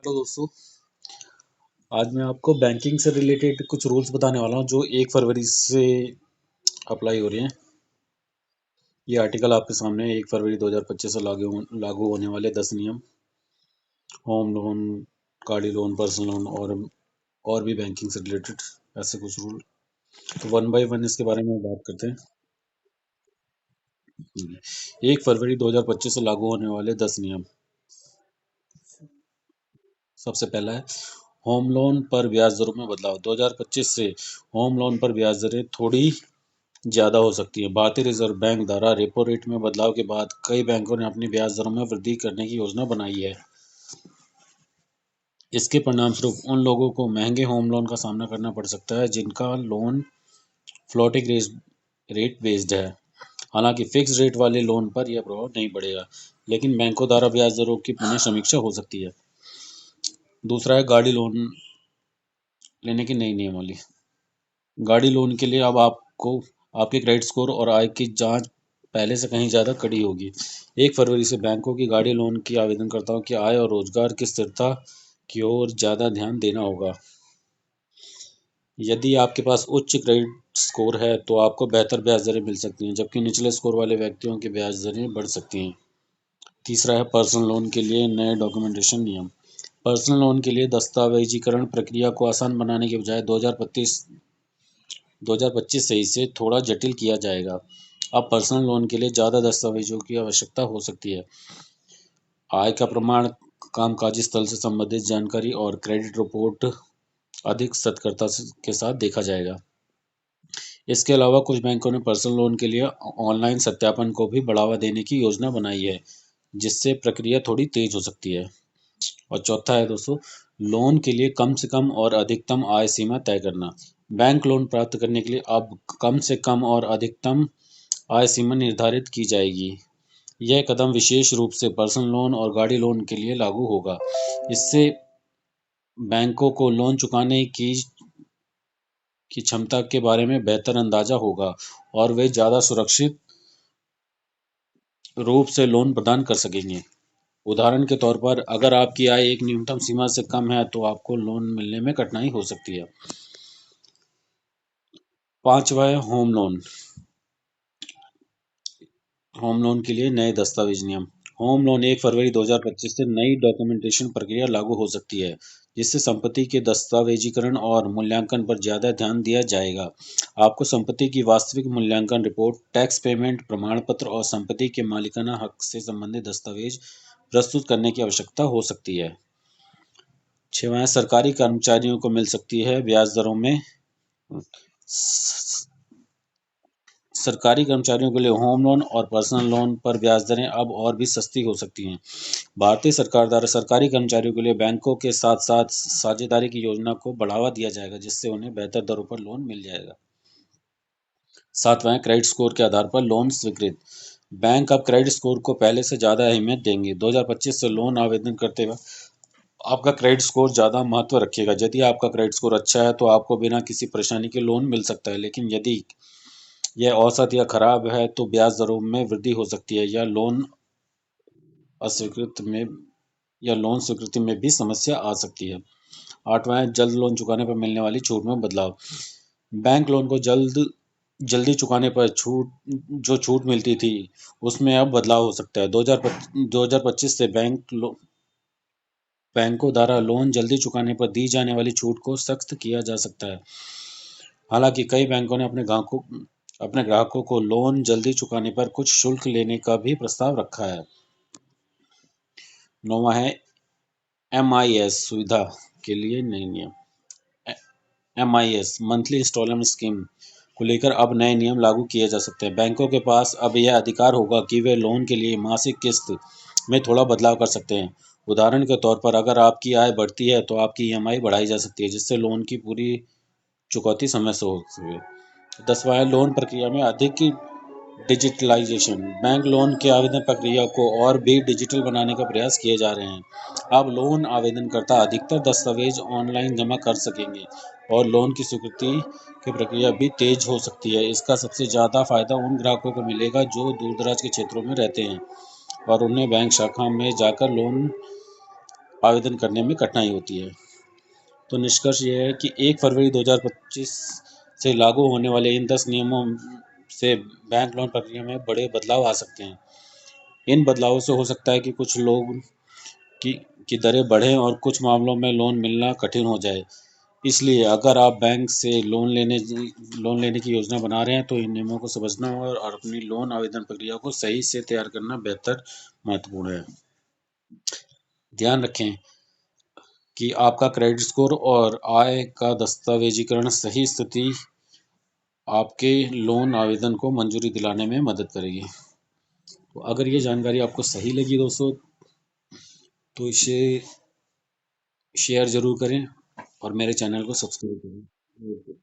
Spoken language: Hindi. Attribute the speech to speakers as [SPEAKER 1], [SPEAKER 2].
[SPEAKER 1] हेलो दोस्तों। आज मैं आपको बैंकिंग से रिलेटेड कुछ रूल्स बताने वाला हूँ जो 1 फरवरी से अप्लाई हो रहे हैं। ये आर्टिकल आपके सामने है। 1 फरवरी 2025 से लागू होने वाले 10 नियम। होम लोन, गाड़ी लोन, पर्सनल लोन और भी बैंकिंग से रिलेटेड ऐसे कुछ रूल। तो 1 बाय 1 इसके बारे में बात करते हैं। 1 फरवरी 2025 से लागू होने वाले 10 नियम। सबसे पहला है होम लोन पर ब्याज दरों में बदलाव। 2025 से होम लोन पर ब्याज दरें थोड़ी ज़्यादा हो सकती है। भारतीय रिजर्व बैंक द्वारा रेपो रेट में बदलाव के बाद कई बैंकों ने अपनी ब्याज दरों में वृद्धि करने की योजना बनाई है। इसके परिणामस्वरूप उन लोगों को महंगे होम लोन का सामना करना पड़ सकता है जिनका लोन फ्लोटिंग रेट बेस्ड है। हालांकि फिक्स रेट वाले लोन पर यह प्रभाव नहीं पड़ेगा, लेकिन बैंकों द्वारा ब्याज दरों की पुनः समीक्षा हो सकती है। दूसरा है गाड़ी लोन लेने की नई नियमावली। गाड़ी लोन के लिए अब आपको आपके क्रेडिट स्कोर और आय की जांच पहले से कहीं ज़्यादा कड़ी होगी। 1 फरवरी से बैंकों की गाड़ी लोन की आवेदनकर्ताओं की आय और रोजगार की स्थिरता की ओर ज़्यादा ध्यान देना होगा। यदि आपके पास उच्च क्रेडिट स्कोर है तो आपको बेहतर ब्याज दरें मिल सकती हैं, जबकि निचले स्कोर वाले व्यक्तियों की ब्याज दरें बढ़ सकती हैं। तीसरा है पर्सनल लोन के लिए नए डॉक्यूमेंटेशन नियम। पर्सनल लोन के लिए दस्तावेजीकरण प्रक्रिया को आसान बनाने के बजाय 2025 से इसे थोड़ा जटिल किया जाएगा। अब पर्सनल लोन के लिए ज़्यादा दस्तावेजों की आवश्यकता हो सकती है। आय का प्रमाण, कामकाजी स्थल से संबंधित जानकारी और क्रेडिट रिपोर्ट अधिक सतर्कता के साथ देखा जाएगा। इसके अलावा कुछ बैंकों ने पर्सनल लोन के लिए ऑनलाइन सत्यापन को भी बढ़ावा देने की योजना बनाई है, जिससे प्रक्रिया थोड़ी तेज हो सकती है। और चौथा है दोस्तों, लोन के लिए कम से कम और अधिकतम आय सीमा तय करना। बैंक लोन प्राप्त करने के लिए अब कम से कम और अधिकतम आय सीमा निर्धारित की जाएगी। यह कदम विशेष रूप से पर्सनल लोन और गाड़ी लोन के लिए लागू होगा। इससे बैंकों को लोन चुकाने की क्षमता के बारे में बेहतर अंदाजा होगा और वे ज़्यादा सुरक्षित रूप से लोन प्रदान कर सकेंगे। उदाहरण के तौर पर, अगर आपकी आय एक न्यूनतम सीमा से कम है तो आपको लोन मिलने में कठिनाई हो सकती है। पांचवा है होम लोन। होम लोन के लिए नए दस्तावेज नियम। होम लोन 1 फरवरी 2025 से नई डॉक्यूमेंटेशन प्रक्रिया लागू हो सकती है, जिससे संपत्ति के दस्तावेजीकरण और मूल्यांकन पर ज़्यादा ध्यान दिया जाएगा। आपको संपत्ति की वास्तविक मूल्यांकन रिपोर्ट, टैक्स पेमेंट प्रमाण पत्र और संपत्ति के मालिकाना हक से संबंधित दस्तावेज प्रस्तुत करने की आवश्यकता हो सकती है। छठवां है सरकारी कर्मचारियों को मिल सकती है ब्याज दरों में। सरकारी कर्मचारियों के लिए होम लोन और पर्सनल लोन पर ब्याज दरें अब और भी सस्ती हो सकती हैं। भारतीय सरकार द्वारा सरकारी कर्मचारियों के लिए बैंकों के साथ साथ साझेदारी की योजना को बढ़ावा दिया जाएगा, जिससे उन्हें बेहतर दरों पर लोन मिल जाएगा। सातवां है क्रेडिट स्कोर के आधार पर लोन स्वीकृत। बैंक अब क्रेडिट स्कोर को पहले से ज़्यादा अहमियत देंगे। 2025 से लोन आवेदन करते वक्त आपका क्रेडिट स्कोर ज़्यादा महत्व रखेगा। यदि आपका क्रेडिट स्कोर अच्छा है तो आपको बिना किसी परेशानी के लोन मिल सकता है, लेकिन यदि यह औसत या खराब है तो ब्याज दरों में वृद्धि हो सकती है अस्वीकृत में या लोन स्वीकृति में भी समस्या आ सकती है। आठवां है जल्द लोन चुकाने पर मिलने वाली छूट में बदलाव। बैंक लोन को जल्दी चुकाने पर जो छूट मिलती थी उसमें अब बदलाव हो सकता है। 2025 से बैंकों द्वारा लोन जल्दी चुकाने पर दी जाने वाली छूट को सख्त किया जा सकता है। हालांकि कई बैंकों ने अपने ग्राहकों को लोन जल्दी चुकाने पर कुछ शुल्क लेने का भी प्रस्ताव रखा है। नौवां है MIS सुविधा के लिए नए नियम। MIS मंथली इंस्टॉलमेंट स्कीम को लेकर अब नए नियम लागू किए जा सकते हैं। बैंकों के पास अब यह अधिकार होगा कि वे लोन के लिए मासिक किस्त में थोड़ा बदलाव कर सकते हैं। उदाहरण के तौर पर, अगर आपकी आय बढ़ती है तो आपकी EMI बढ़ाई जा सकती है, जिससे लोन की पूरी चुकौती समय से हो सके। 10वां है लोन प्रक्रिया में अधिक डिजिटलाइजेशन। बैंक लोन के आवेदन प्रक्रिया को और भी डिजिटल बनाने का प्रयास किए जा रहे हैं। अब लोन आवेदनकर्ता अधिकतर दस्तावेज ऑनलाइन जमा कर सकेंगे और लोन की स्वीकृति की प्रक्रिया भी तेज हो सकती है। इसका सबसे ज़्यादा फायदा उन ग्राहकों को मिलेगा जो दूर दराज के क्षेत्रों में रहते हैं और उन्हें बैंक शाखा में जाकर लोन आवेदन करने में कठिनाई होती है। तो निष्कर्ष यह है कि 1 फरवरी 2025 से लागू होने वाले इन 10 नियमों से बैंक लोन प्रक्रिया में बड़े बदलाव आ सकते हैं। इन बदलावों से हो सकता है कि कुछ लोग की की दरें बढ़ें और कुछ मामलों में लोन मिलना कठिन हो जाए। इसलिए अगर आप बैंक से लोन लेने की योजना बना रहे हैं तो इन नियमों को समझना और अपनी लोन आवेदन प्रक्रिया को सही से तैयार करना बेहतर महत्वपूर्ण है। ध्यान रखें कि आपका क्रेडिट स्कोर और आय का दस्तावेजीकरण सही स्थिति आपके लोन आवेदन को मंजूरी दिलाने में मदद करेगी। तो अगर ये जानकारी आपको सही लगी दोस्तों, तो इसे शेयर ज़रूर करें और मेरे चैनल को सब्सक्राइब करें।